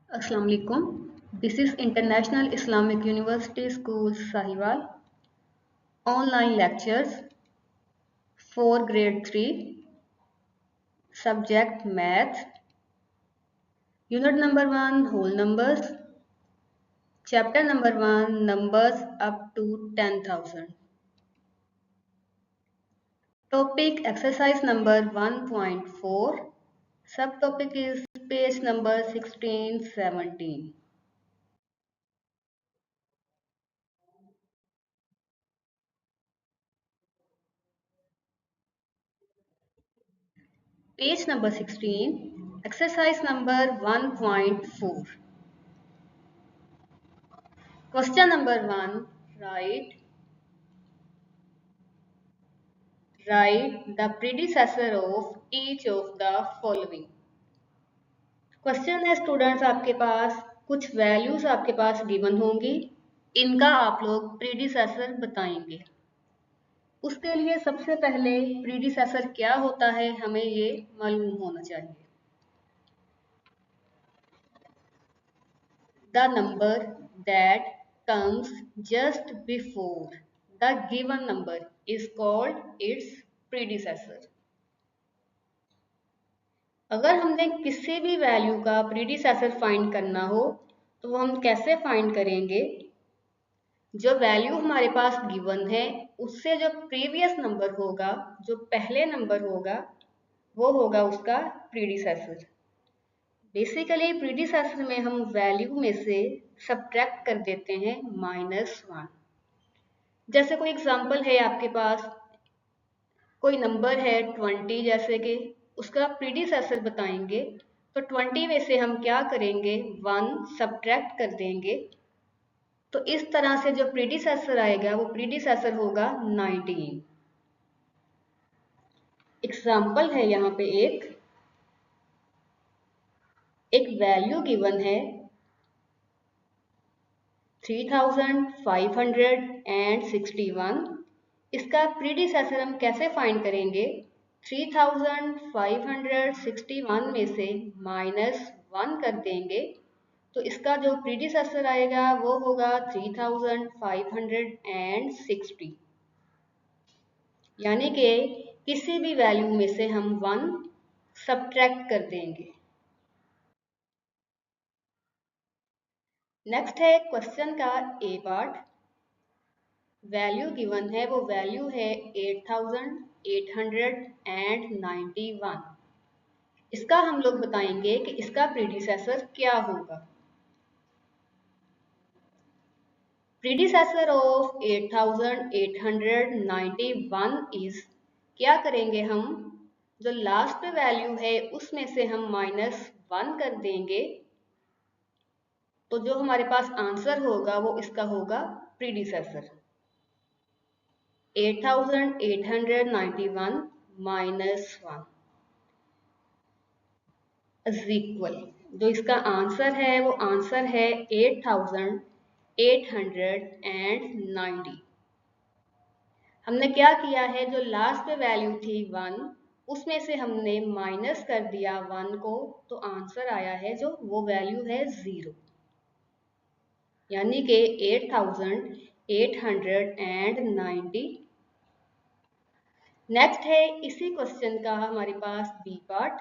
Assalamu alaikum. This is International Islamic University School Sahiwal. Online lectures for grade 3, subject math, unit number 1 whole numbers, chapter number 1 numbers up to 10,000. Topic exercise number 1.4. Subtopic is page number 16-17. Page number 16, exercise number 1.4. Question number 1, write the predecessor of each of the following. Question है students, आपके पास कुछ values आपके पास given होंगी, इनका आप लोग predecessor बताएंगे। उसके लिए सबसे पहले प्रीडिसेसर क्या होता है हमें ये मालूम होना चाहिए। The number that comes just before the given number is called its predecessor. अगर हमने किसी भी वैल्यू का प्रीडिसेसर फाइंड करना हो तो वो हम कैसे फाइंड करेंगे? जो वैल्यू हमारे पास गिवन है उससे जो प्रीवियस नंबर होगा, जो पहले नंबर होगा, वो होगा उसका प्रीडिसेसर। बेसिकली प्रीडिसेसर में हम वैल्यू में से सब्ट्रैक्ट कर देते हैं -1। जैसे कोई एग्जांपल है, आपके पास कोई नंबर है 20, जैसे कि उसका प्रीडिसेसर बताएंगे तो 20 में से हम क्या करेंगे, 1 सब्ट्रैक्ट कर देंगे। तो इस तरह से जो प्रीडिसेसर आएगा वो प्रीडिसेसर होगा 19। एग्जाम्पल है यहाँ पे एक वैल्यू गिवन है 3561। इसका प्रीडिसेसर हम कैसे फाइंड करेंगे? 3561 में से -1 कर देंगे तो इसका जो प्रीडिसेसर आएगा वो होगा 3560। यानी कि किसी भी वैल्यू में से हम 1 सब्ट्रैक्ट कर देंगे। नेक्स्ट है क्वेश्चन का ए पार्ट। वैल्यू गिवन है, वो वैल्यू है 8891। इसका हम लोग बताएंगे कि इसका प्रीडिसेसर क्या होगा। प्रीडिसेसर ऑफ 8891 इज, क्या करेंगे हम, जो लास्ट पे वैल्यू है उसमें से हम -1 कर देंगे तो जो हमारे पास आंसर होगा वो इसका होगा प्रीडिसेसर। 8891 -1 इज इक्वल, जो इसका आंसर है वो आंसर है 8890। हमने क्या किया है, जो लास्ट पे वैल्यू थी 1 उसमें से हमने माइनस कर दिया 1 को तो आंसर आया है जो वो वैल्यू है 0। यानी कि 8890। नेक्स्ट है इसी क्वेश्चन का हमारे पास बी पार्ट।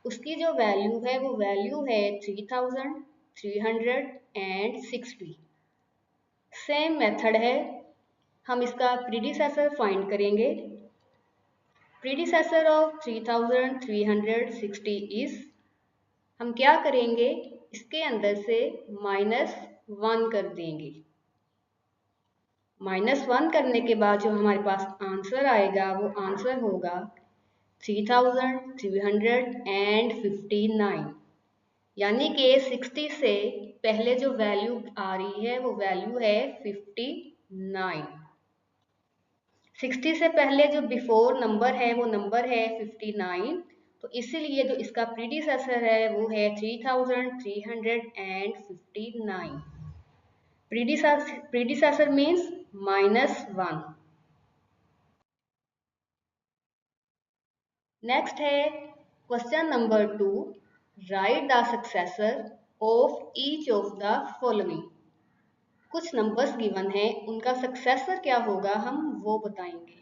उसकी जो वैल्यू है वो वैल्यू है 3360। सेम मेथड है, हम इसका प्रीडिसेसर फाइंड करेंगे। प्रीडिसेसर ऑफ 3360 इज, हम क्या करेंगे, इसके अंदर से -1 कर देंगे। -1 करने के बाद जो हमारे पास आंसर आएगा वो आंसर होगा 3359। यानी कि 60 से पहले जो वैल्यू आ रही है वो वैल्यू है 59। 60 से पहले जो बिफोर नंबर है वो नंबर है 59, तो इसीलिए जो इसका प्रीडिसेसर है वो है 3359। Predecessor means -1। नेक्स्ट है question number 2, right the successor of each of the following. कुछ नंबर्स गिवन है, उनका सक्सेसर क्या होगा हम वो बताएंगे।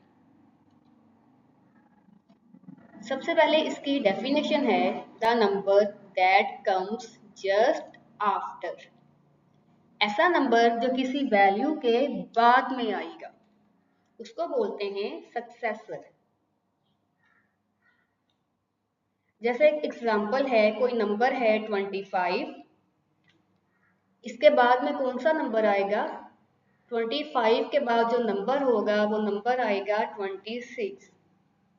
सबसे पहले इसकी डेफिनेशन है the number that comes just after. ऐसा नंबर जो किसी वैल्यू के बाद में आएगा उसको बोलते हैं सक्सेसर। जैसे एक एग्जांपल है, कोई नंबर है 25, इसके बाद में कौन सा नंबर आएगा? 25 के बाद जो नंबर होगा वो नंबर आएगा 26,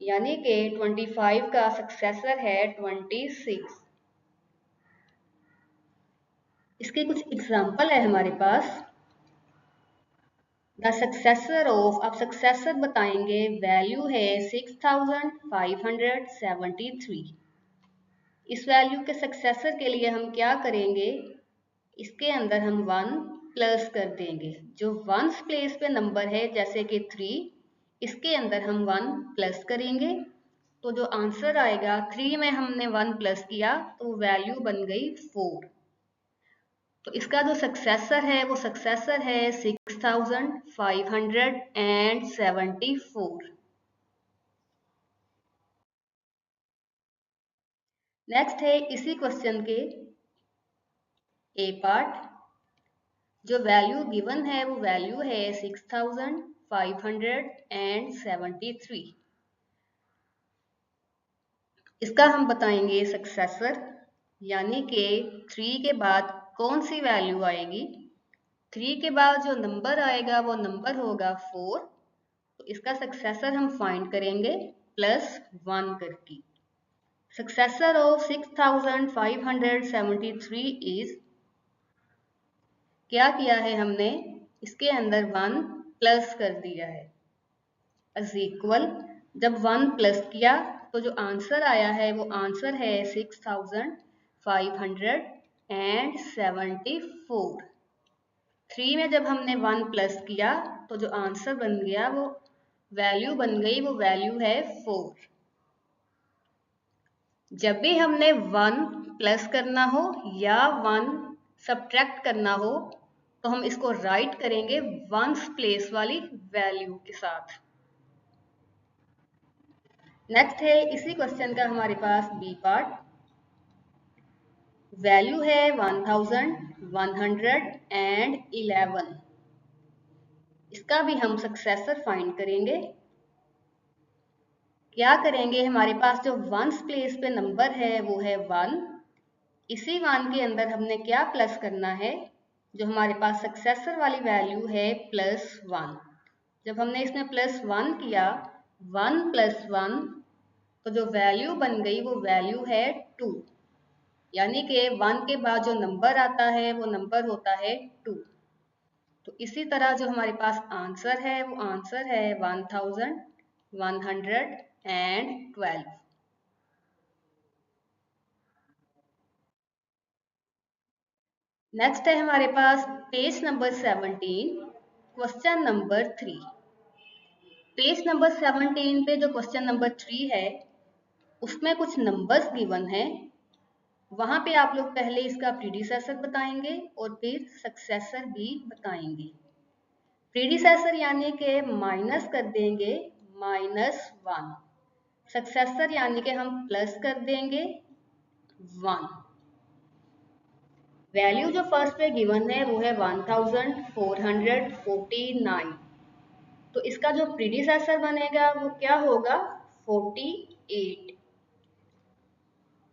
यानी कि 25 का सक्सेसर है 26। इसके कुछ एग्जांपल है हमारे पास। द सक्सेसर ऑफ, आप सक्सेसर बताएंगे, वैल्यू है 6573। इस वैल्यू के सक्सेसर के लिए हम क्या करेंगे, इसके अंदर हम 1 प्लस कर देंगे। जो वंस प्लेस पे नंबर है जैसे कि 3, इसके अंदर हम 1 प्लस करेंगे तो जो आंसर आएगा, 3 में हमने 1 प्लस किया तो वैल्यू बन गई 4। तो इसका जो सक्सेसर है वो सक्सेसर है 6574। नेक्स्ट है इसी क्वेश्चन के ए पार्ट। जो वैल्यू गिवन है वो वैल्यू है 6573। इसका हम बताएंगे सक्सेसर, यानी कि 3 के बाद कौन सी वैल्यू आएगी। 3 के बाद जो नंबर आएगा वो नंबर होगा 4। तो इसका सक्सेसर हम फाइंड करेंगे +1 करके। सक्सेसर ऑफ 6573 इज, क्या किया है हमने, इसके अंदर 1 प्लस कर दिया है इज इक्वल। जब 1 प्लस किया तो जो आंसर आया है वो आंसर है 6574। 3 में जब हमने 1 प्लस किया तो जो आंसर बन गया वो वैल्यू बन गई, वो वैल्यू है 4। जब भी हमने 1 प्लस करना हो या 1 सब्ट्रैक्ट करना हो तो हम इसको राइट करेंगे वंस प्लेस वाली वैल्यू के साथ। नेक्स्ट है इसी क्वेश्चन का हमारे पास बी पार्ट। वैल्यू है 1111। इसका भी हम सक्सेसर फाइंड करेंगे। क्या करेंगे, हमारे पास जो वंस प्लेस पे नंबर है वो है 1। इसी 1 के अंदर हमने क्या प्लस करना है, जो हमारे पास सक्सेसर वाली वैल्यू है +1। जब हमने इसमें +1 किया, 1 + 1, तो जो वैल्यू बन गई वो वैल्यू है 2, यानी कि 1 के बाद जो नंबर आता है वो नंबर होता है 2। तो इसी तरह जो हमारे पास आंसर है वो आंसर है 1112। नेक्स्ट है हमारे पास page number 17, question number 3। Page number 17 पे जो क्वेश्चन नंबर 3 है उसमें कुछ नंबर्स गिवन है। वहां पे आप लोग पहले इसका प्रीडिसेसर बताएंगे और फिर सक्सेसर भी बताएंगे। प्रीडिसेसर यानी कि माइनस कर देंगे -1, सक्सेसर यानी कि हम प्लस कर देंगे 1। वैल्यू जो फर्स्ट पे गिवन है वो है 1449। तो इसका जो प्रीडिसेसर बनेगा वो क्या होगा, 48।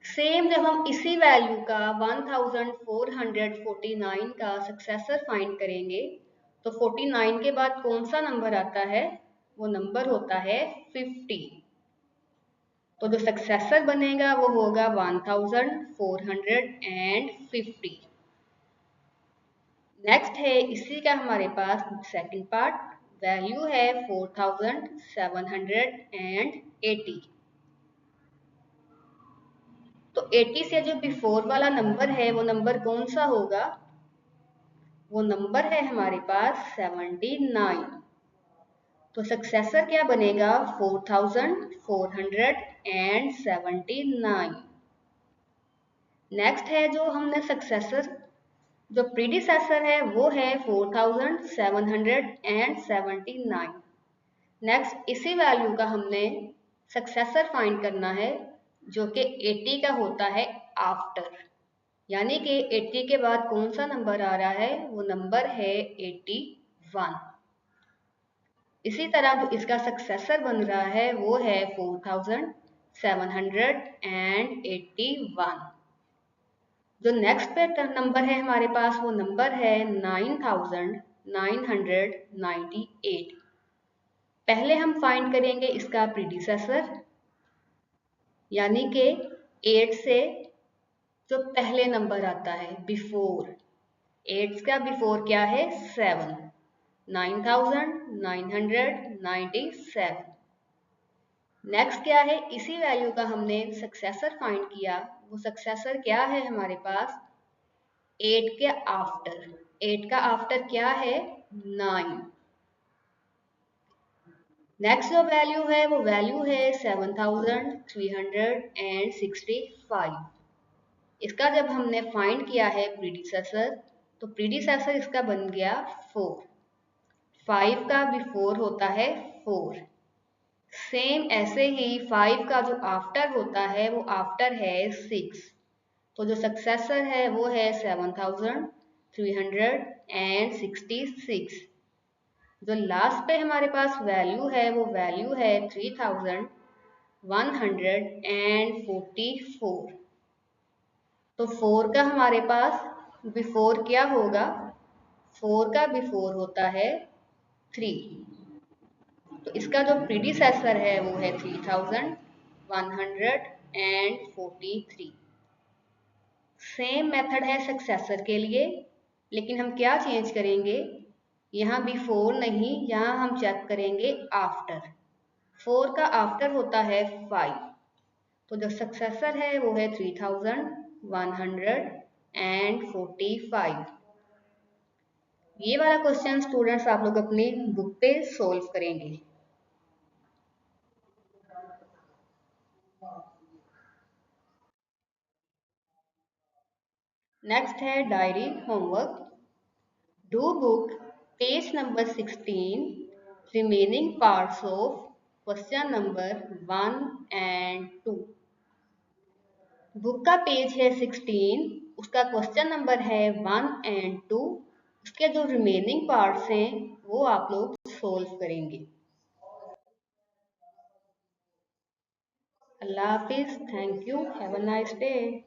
सेम जब हम इसी वैल्यू का 1449 का सक्सेसर फाइंड करेंगे तो 49 के बाद कौन सा नंबर आता है, वो नंबर होता है 50। तो जो सक्सेसर बनेगा वो होगा 1450। नेक्स्ट है इसी का हमारे पास सेकंड पार्ट। वैल्यू है 4780। तो 80 से जो बिफोर वाला नंबर है वो नंबर कौन सा होगा, वो नंबर है हमारे पास 79। तो सक्सेसर क्या बनेगा, 4479। नेक्स्ट है जो हमने सक्सेसर, जो प्रीडिसेसर है वो है 4779। नेक्स्ट इसी वैल्यू का हमने सक्सेसर फाइंड करना है जो कि 80 का होता है आफ्टर, यानी कि 80 के बाद कौन सा नंबर आ रहा है, वो नंबर है 81। इसी तरह जो इसका सक्सेसर बन रहा है वो है 4781। जो नेक्स्ट पे नंबर है हमारे पास वो नंबर है 9998। पहले हम फाइंड करेंगे इसका प्रीडिसेसर, यानी कि 8 से जो पहले नंबर आता है बिफोर, 8 का बिफोर क्या है 7, 9997। नेक्स्ट क्या है, इसी वैल्यू का हमने सक्सेसर फाइंड किया, वो सक्सेसर क्या है हमारे पास 8 के आफ्टर, 8 का आफ्टर क्या है 9। नेक्स्ट जो वैल्यू है वो वैल्यू है 7365। इसका जब हमने फाइंड किया है प्रीडिसेसर, तो प्रीडिसेसर इसका बन गया 4। 5 का बिफोर होता है 4। सेम ऐसे ही 5 का जो आफ्टर होता है वो आफ्टर है 6। तो जो सक्सेसर है वो है 7366। जो लास्ट पे हमारे पास वैल्यू है वो वैल्यू है 3144। तो 4 का हमारे पास बिफोर क्या होगा, 4 का बिफोर होता है 3। तो इसका जो प्रीडिसेसर है वो है 3143। सेम मेथड है सक्सेसर के लिए, लेकिन हम क्या चेंज करेंगे, यहाँ बिफोर नहीं, यहाँ हम चेक करेंगे आफ्टर। 4 का आफ्टर होता है 5, तो जो सक्सेसर है वो है 3145। ये वाला क्वेश्चन स्टूडेंट्स आप लोग अपनी बुक पे सोल्व करेंगे। नेक्स्ट है diary homework. Do book page number 16 remaining parts of question number 1 and 2। Book का पेज है 16, उसका क्वेश्चन नंबर है 1 and 2। उसके जो रिमेनिंग पार्ट्स हैं वो आप लोग सोल्व करेंगे। अल्लाह हाफिज, thank you, have a nice day.